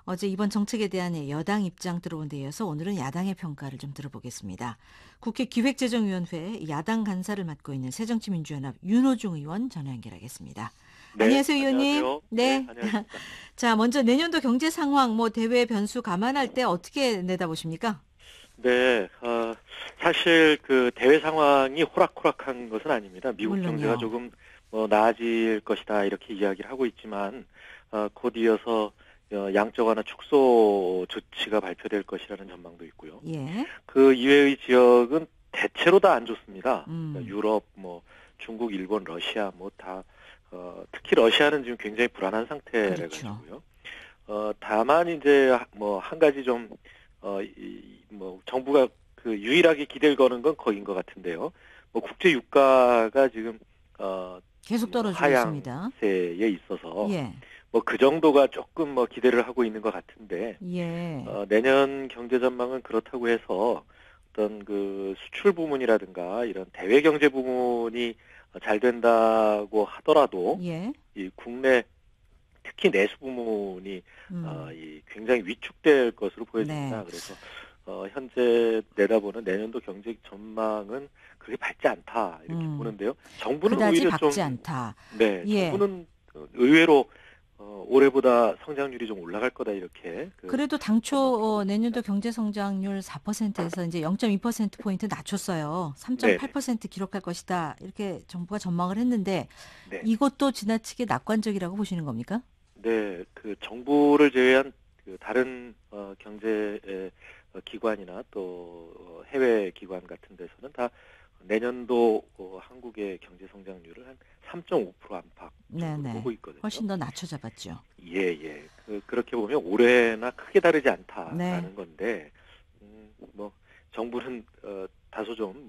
어제 이번 정책에 대한 여당 입장 들어본 데 이어서 오늘은 야당의 평가를 좀 들어보겠습니다. 국회 기획재정위원회 야당 간사를 맡고 있는 새정치민주연합 윤호중 의원 전화 연결하겠습니다. 네, 안녕하세요, 의원님. 안녕하세요. 네, 네. 안녕하십니까. 자, 먼저 내년도 경제 상황, 대외 변수 감안할 때 어떻게 내다보십니까? 네, 사실 그 대외 상황이 호락호락한 것은 아닙니다. 미국 경제가 물론요. 조금 나아질 것이다 이렇게 이야기를 하고 있지만 곧 이어서 양적 완화 축소 조치가 발표될 것이라는 전망도 있고요. 예. 그 이외의 지역은 대체로 다 안 좋습니다. 그러니까 음, 유럽, 중국, 일본, 러시아 다 특히 러시아는 지금 굉장히 불안한 상태래 그렇죠. 가지고요. 다만 이제 한 가지 좀 정부가 그 유일하게 기대를 거는 건 거긴 것 같은데요. 국제 유가가 지금 계속 떨어지고 있습니다. 하향세에 있어서 예. 그 정도가 조금 기대를 하고 있는 것 같은데 예. 내년 경제 전망은 그렇다고 해서 어떤 그 수출 부문이라든가 이런 대외 경제 부문이 잘 된다고 하더라도 예. 이 국내 특히 내수 부문이 음, 이 굉장히 위축될 것으로 네. 보여집니다. 그래서 현재 내다보는 내년도 경제 전망은 그렇게 밝지 않다 이렇게 음. 보는데요. 정부는 그다지 오히려 밝지 좀 않다. 네, 예. 정부는 의외로 올해보다 성장률이 좀 올라갈 거다 이렇게 그 그래도 당초 전망을 하고 내년도 있습니다. 경제 성장률 4%에서 이제 0.2% 포인트 낮췄어요. 네네. 3.8% 기록할 것이다. 이렇게 정부가 전망을 했는데 네. 이것도 지나치게 낙관적이라고 보시는 겁니까? 네, 그 정부를 제외한 그 다른 경제 기관이나 또 해외 기관 같은 데서는 다 내년도 한국의 경제 성장률을 한 3.5% 안팎 정도로 네네. 보고 있거든요. 훨씬 더 낮춰 잡았죠. 예, 예. 그렇게 보면 올해나 크게 다르지 네. 않다라는 건데, 정부는 다소 좀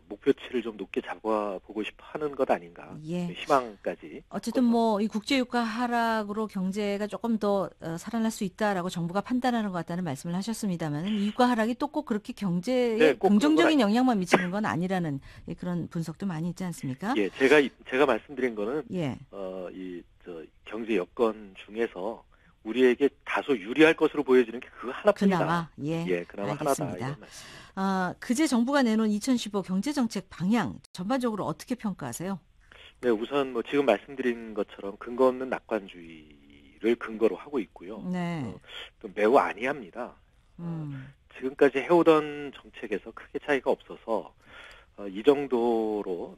목표치를 좀 높게 잡아보고 싶어 하는 것 아닌가, 예. 희망까지 어쨌든 섞어서. 이 국제유가 하락으로 경제가 조금 더 살아날 수 있다라고 정부가 판단하는 것 같다는 말씀을 하셨습니다만 이 유가 하락이 또 꼭 그렇게 네, 경제에 꼭 그런 건 긍정적인 아닙니다. 영향만 미치는 건 아니라는 그런 분석도 많이 있지 않습니까? 예, 제가 말씀드린 거는 예. 경제 여건 중에서 우리에게 다소 유리할 것으로 보여지는 게 그거 하나뿐이다. 그나마 예. 예, 그나마 하나다 이런 알겠습니다. 말씀입니다. 그제 정부가 내놓은 2015 경제정책 방향 전반적으로 어떻게 평가하세요? 네, 우선 지금 말씀드린 것처럼 근거 없는 낙관주의를 근거로 하고 있고요. 네. 또 매우 안이합니다. 어, 음. 지금까지 해오던 정책에서 크게 차이가 없어서 이 정도로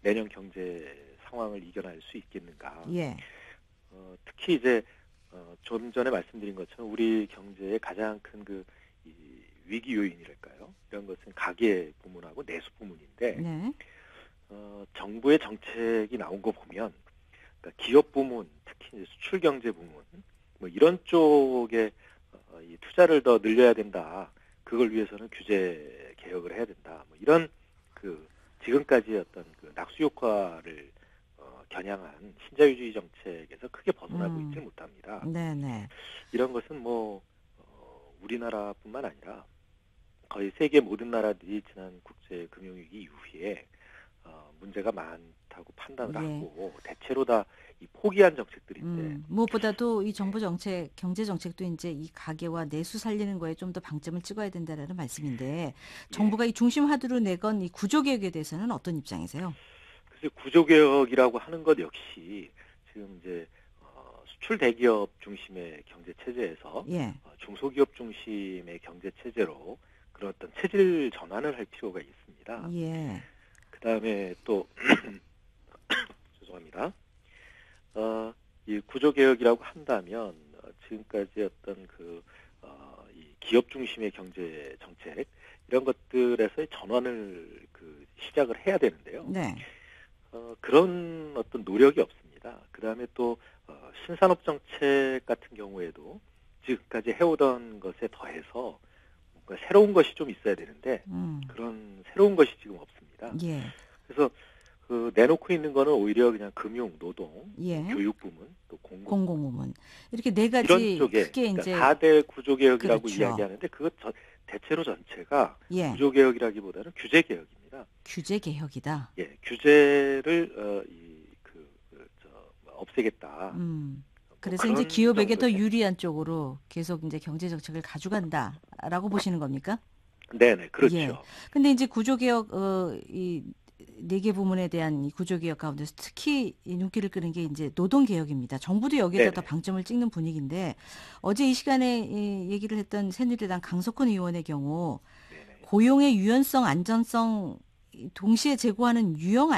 내년 경제 상황을 이겨낼 수 있겠는가. 예. 특히 이제 좀 전에 말씀드린 것처럼 우리 경제의 가장 큰 이 위기 요인이랄까요? 이런 것은 가계 부문하고 내수 부문인데 네. 정부의 정책이 나온 거 보면 그러니까 기업 부문, 특히 이제 수출 경제 부문 이런 쪽에 이 투자를 더 늘려야 된다. 그걸 위해서는 규제 개혁을 해야 된다. 이런 그 지금까지 어떤 그 낙수 효과를 겨냥한 신자유주의 정책에서 크게 벗어나고 있지 음. 못합니다. 네네. 이런 것은 우리나라뿐만 아니라 거의 세계 모든 나라들이 지난 국제 금융위기 이후에 문제가 많다고 판단을 예. 하고 대체로 다 이 포기한 정책들인데 무엇보다도 이 예, 정부 정책, 경제 정책도 이제 이 가계와 내수 살리는 거에 좀 더 방점을 찍어야 된다라는 말씀인데 예. 정부가 이 중심 화두로 내건 이 구조 개혁에 대해서는 어떤 입장이세요? 그래서 구조개혁이라고 하는 것 역시 지금 이제 수출 대기업 중심의 경제 체제에서 예. 중소기업 중심의 경제 체제로 그런 어떤 체질 전환을 할 필요가 있습니다. 예. 그다음에 또 죄송합니다. 이 구조개혁이라고 한다면 지금까지 어떤 이 기업 중심의 경제 정책 이런 것들에서의 전환을 시작을 해야 되는데요. 네. 그런 어떤 노력이 없습니다. 그다음에 또 신산업 정책 같은 경우에도 지금까지 해오던 것에 더해서 뭔가 새로운 것이 좀 있어야 되는데 음. 그런 새로운 것이 지금 없습니다. 예. 그래서 내놓고 있는 거는 오히려 그냥 금융, 노동, 예. 교육 부문, 또 공공 부문 공공부문. 이렇게 네 이런 가지 쪽에 크게 그러니까 이제 4대 구조개혁이라고 그렇죠. 이야기하는데 대체로 전체가 예. 구조개혁이라기보다는 규제개혁입니다. 규제 개혁이다. 예, 규제를 없애겠다. 음. 뭐 그래서 이제 그런 기업에게 정도 더 됩니다. 유리한 쪽으로 계속 이제 경제 정책을 가져간다라고 보시는 겁니까? 네네, 예. 그렇죠. 근데 이제 구조개혁 이 네 개 부문에 대한 이 구조개혁 가운데서 특히 이 눈길을 끄는 게 이제 노동개혁입니다. 정부도 여기에다 더 네네. 방점을 찍는 분위기인데 어제 이 시간에 이 얘기를 했던 새누리당 강석훈 의원의 경우 네네. 고용의 유연성, 안전성 동시에 제고하는 유연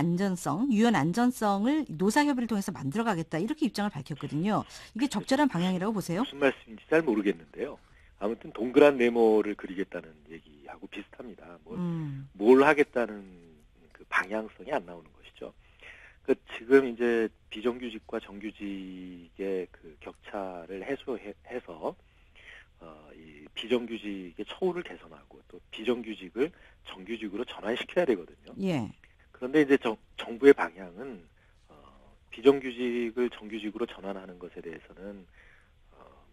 안전성을 노사협의를 통해서 만들어가겠다 이렇게 입장을 밝혔거든요. 이게 글쎄 좀 적절한 방향이라고 보세요? 무슨 말씀인지 잘 모르겠는데요. 아무튼 동그란 네모를 그리겠다는 얘기하고 비슷합니다. 음, 뭘 하겠다는 그 방향성이 안 나오는 것이죠. 그 지금 이제 비정규직과 정규직의 그 격차를 해소해서 이 비정규직의 처우를 개선하고 또 비정규직을 정규직으로 전환시켜야 되거든요. 예. 그런데 이제 정부의 방향은 비정규직을 정규직으로 전환하는 것에 대해서는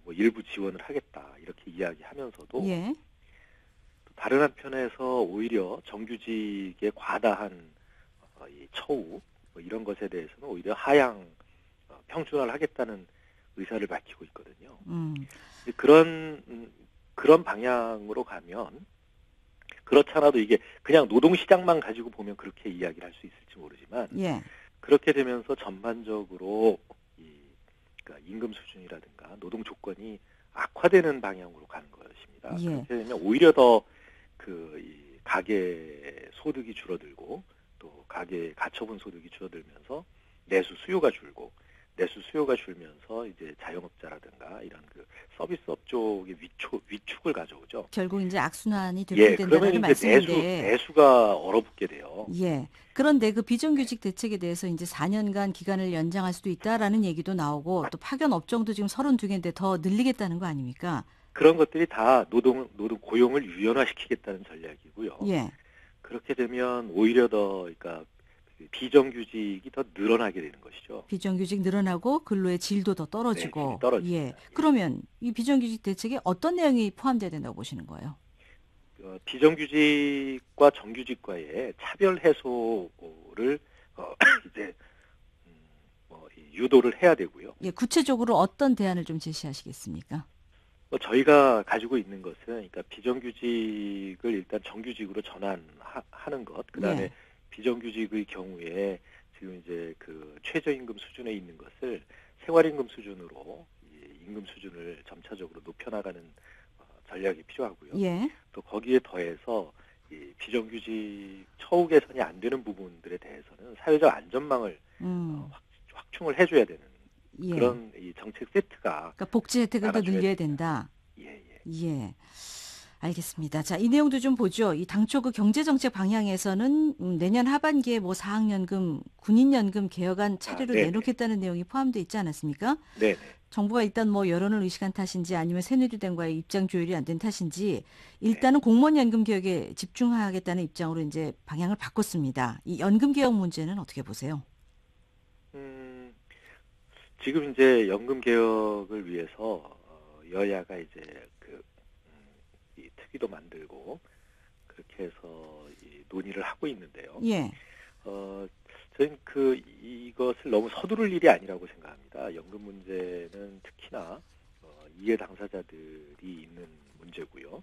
뭐 일부 지원을 하겠다 이렇게 이야기하면서도 예. 또 다른 한편에서 오히려 정규직의 과다한 이 처우 뭐 이런 것에 대해서는 오히려 하향 평준화를 하겠다는 의사를 밝히고 있거든요. 음. 이제 그런 방향으로 가면 그렇잖아도 이게 그냥 노동시장만 가지고 보면 그렇게 이야기를 할 수 있을지 모르지만 예. 그렇게 되면서 전반적으로 그러니까 임금 수준이라든가 노동 조건이 악화되는 방향으로 가는 것입니다. 예. 그렇게 되면 오히려 더 이 가계 소득이 줄어들고 또 가계 가처분 소득이 줄어들면서 내수 수요가 줄면서 이제 자영업자라든가 이런 그 서비스업 쪽의 위축을 가져오죠. 결국 이제 악순환이 예, 그러면 되풀이된다라는 이제 말씀인데 내수가 얼어붙게 돼요. 예. 그런데 그 네. 비정규직 대책에 대해서 이제 4년간 기간을 연장할 수도 있다라는 얘기도 나오고 또 파견 업종도 지금 32개인데 더 늘리겠다는 거 아닙니까? 그런 것들이 다 노동 고용을 유연화시키겠다는 전략이고요. 예. 그렇게 되면 오히려 더 그러니까 그 비정규직이 더 늘어나게 되는 것이죠. 비정규직 늘어나고 근로의 질도 더 네, 질이 떨어지고 예. 떨어집니다. 예. 그러면 이 비정규직 대책에 어떤 내용이 포함돼야 된다고 보시는 거예요? 비정규직과 정규직과의 차별 해소를 이제 유도를 해야 되고요. 예, 구체적으로 어떤 대안을 좀 제시하시겠습니까? 저희가 가지고 있는 것은 그러니까 비정규직을 일단 정규직으로 전환하는 것, 그다음에 예. 비정규직의 경우에 지금 이제 그 최저임금 수준에 있는 것을 생활임금 수준으로 이 임금 수준을 점차적으로 높여나가는 전략이 필요하고요. 예. 또 거기에 더해서 이 비정규직 처우 개선이 안 되는 부분들에 대해서는 사회적 안전망을 음. 확충을 해줘야 되는 예. 그런 이 정책 세트가 그러니까 복지 혜택을 더 나눠줘야 늘려야 됩니다. 된다. 예, 예. 예. 알겠습니다. 자, 이 내용도 좀 보죠. 이 당초 그 경제정책 방향에서는 내년 하반기에 뭐 사학연금, 군인연금 개혁안 차례로 네네. 내놓겠다는 내용이 포함되어 있지 않았습니까? 네네. 정부가 일단 뭐 여론을 의식한 탓인지 아니면 새누리당과의 입장 조율이 안 된 탓인지 네. 일단은 공무원연금 개혁에 집중하겠다는 입장으로 이제 방향을 바꿨습니다. 이 연금 개혁 문제는 어떻게 보세요? 음, 지금 이제 연금 개혁을 위해서 여야가 이제 이 특위도 만들고 그렇게 해서 이 논의를 하고 있는데요. 예. 저는 이것을 너무 서두를 일이 아니라고 생각합니다. 연금 문제는 특히나 이해 당사자들이 있는 문제고요.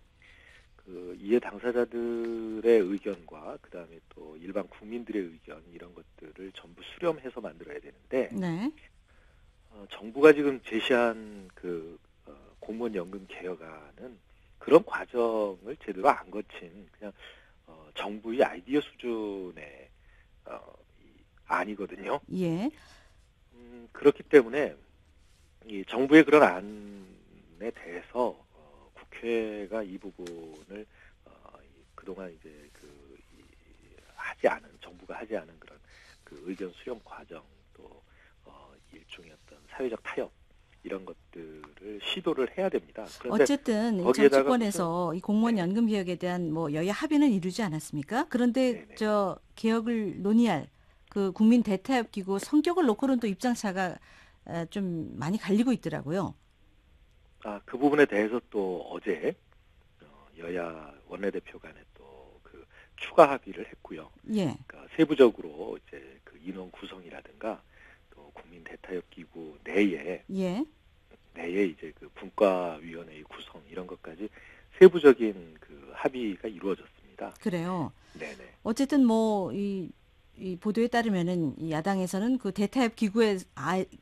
그 이해 당사자들의 의견과 그다음에 또 일반 국민들의 의견 이런 것들을 전부 수렴해서 만들어야 되는데 네. 정부가 지금 제시한 그 공무원 연금 개혁안은 그런 과정을 제대로 안 거친 그냥 정부의 아이디어 수준의 안이거든요. 예. 그렇기 때문에 이 정부의 그런 안에 대해서 국회가 이 부분을 그동안 이제 정부가 하지 않은 그런 그 의견 수렴 과정 또 일종의 어떤 사회적 타협 이런 것들을 시도를 해야 됩니다. 그런데 어쨌든 이 거기에다가 무슨 정치권에서 이 공무원 네, 연금 개혁에 대한 뭐 여야 합의는 이루지 않았습니까? 그런데 네네. 저 개혁을 논의할 그 국민 대타협 기구 성격을 놓고는 또 입장차가 좀 많이 갈리고 있더라고요. 그 부분에 대해서 또 어제 여야 원내대표 간에 또 그 추가 합의를 했고요. 예. 그러니까 세부적으로 이제 그 인원 구성이라든가 또 국민 대타협 기구 내에 예. 내에 이제 그 분과위원회의 구성 이런 것까지 세부적인 그 합의가 이루어졌습니다. 그래요. 네네. 어쨌든 뭐 이 보도에 따르면은 이 야당에서는 그 대타협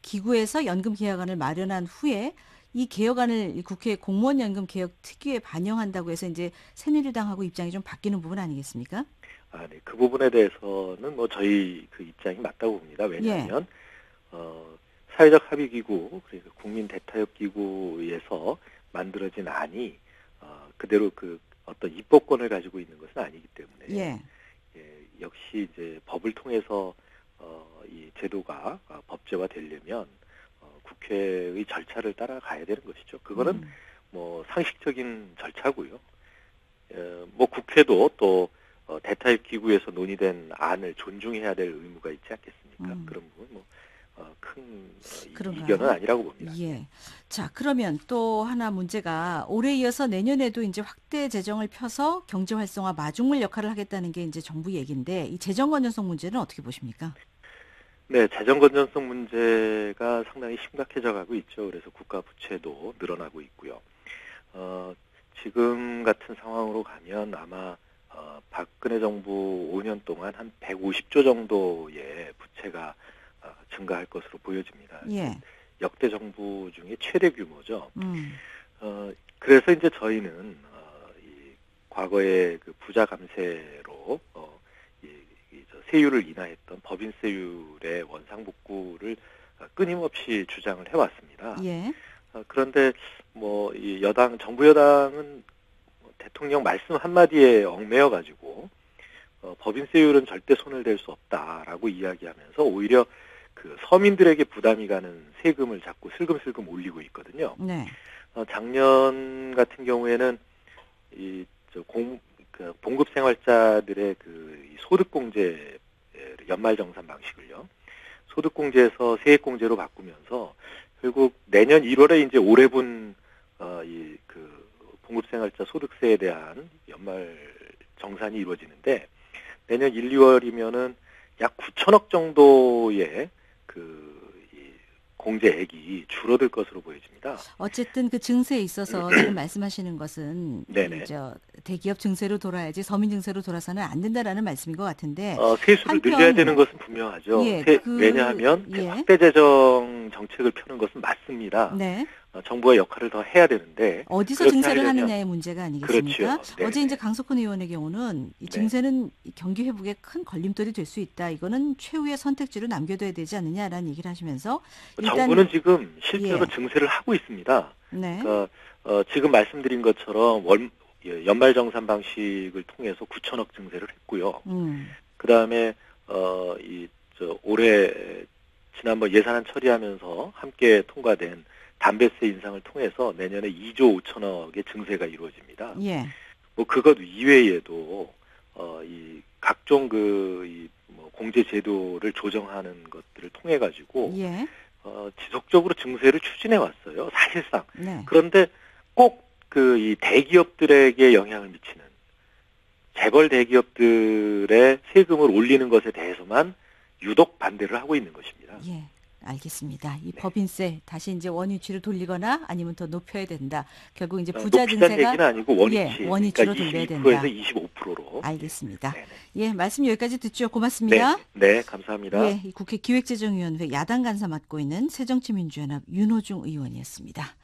기구에서 연금 개혁안을 마련한 후에 이 개혁안을 이 국회 공무원 연금 개혁 특위에 반영한다고 해서 이제 새누리당하고 입장이 좀 바뀌는 부분 아니겠습니까? 아, 네. 그 부분에 대해서는 뭐 저희 그 입장이 맞다고 봅니다. 예. 왜냐하면 사회적 합의 기구, 그러니까 국민 대타협 기구에서 만들어진 안이 그대로 그 어떤 입법권을 가지고 있는 것은 아니기 때문에 예. 역시 이제 법을 통해서 이 제도가 법제화 되려면 국회의 절차를 따라가야 되는 것이죠. 그거는 뭐 상식적인 절차고요. 뭐 국회도 또 대타협 기구에서 논의된 안을 존중해야 될 의무가 있지 않겠습니까? 그런 부분 큰 그런가요? 이견은 아니라고 봅니다. 예. 자, 그러면 또 하나 문제가 올해 이어서 내년에도 이제 확대 재정을 펴서 경제 활성화 마중물 역할을 하겠다는 게 이제 정부 얘기인데 이 재정 건전성 문제는 어떻게 보십니까? 네, 재정 건전성 문제가 상당히 심각해져 가고 있죠. 그래서 국가 부채도 늘어나고 있고요. 지금 같은 상황으로 가면 아마 박근혜 정부 5년 동안 한 150조 정도의 부채가 증가할 것으로 보여집니다. 예. 역대 정부 중에 최대 규모죠. 음. 그래서 이제 저희는 이 과거에 그 부자 감세로 저 세율을 인하했던 법인세율의 원상복구를 끊임없이 주장을 해왔습니다. 예. 그런데 뭐 이 정부 여당은 대통령 말씀 한마디에 얽매여 가지고 법인세율은 절대 손을 댈 수 없다라고 이야기하면서 오히려 그 서민들에게 부담이 가는 세금을 자꾸 슬금슬금 올리고 있거든요. 네. 작년 같은 경우에는 봉급 생활자들의 이 소득공제 연말정산 방식을요. 소득공제에서 세액공제로 바꾸면서 결국 내년 1월에 이제 올해분 봉급 생활자 소득세에 대한 연말 정산이 이루어지는데 내년 1, 2월이면은 약 9천억 정도의 이 공제액이 줄어들 것으로 보여집니다. 어쨌든 그 증세에 있어서 지금 말씀하시는 것은 네네. 대기업 증세로 돌아야지 서민 증세로 돌아서는 안 된다라는 말씀인 것 같은데 세수를 늘려야 되는 것은 분명하죠. 예, 왜냐하면 예. 확대 재정 정책을 펴는 것은 맞습니다. 네. 정부가 역할을 더 해야 되는데 어디서 그렇게 증세를 하려면- 하느냐의 문제가 아니겠습니까? 그렇죠. 네네. 어제 이제 강석훈 의원의 경우는 이 증세는 이 경기 회복에 큰 걸림돌이 될 수 있다. 이거는 최후의 선택지로 남겨둬야 되지 않느냐라는 얘기를 하시면서 일단 정부는 지금 실제로 예. 증세를 하고 있습니다. 네. 그러니까 지금 말씀드린 것처럼 연말정산 방식을 통해서 9천억 증세를 했고요. 그다음에 올해 지난번 예산안 처리하면서 함께 통과된 담배세 인상을 통해서 내년에 2조 5천억의 증세가 이루어집니다. 예. 뭐 그것 이외에도 이 각종 공제 제도를 조정하는 것들을 통해 가지고 예. 지속적으로 증세를 추진해 왔어요. 사실상. 네. 그런데 꼭 이 대기업들에게 영향을 미치는 재벌 대기업들의 세금을 올리는 것에 대해서만 유독 반대를 하고 있는 것입니다. 예. 알겠습니다. 이 네. 법인세 다시 이제 원위치로 돌리거나 아니면 더 높여야 된다. 결국 이제 부자 높이자는 증세가 얘기는 아니고 원위치. 예, 원위치로 그러니까 돌려야 22%에서 된다. 25%로. 알겠습니다. 네네. 예, 말씀 여기까지 듣죠. 고맙습니다. 네, 감사합니다. 예, 이 국회 기획재정위원회 야당 간사 맡고 있는 새정치민주연합 윤호중 의원이었습니다.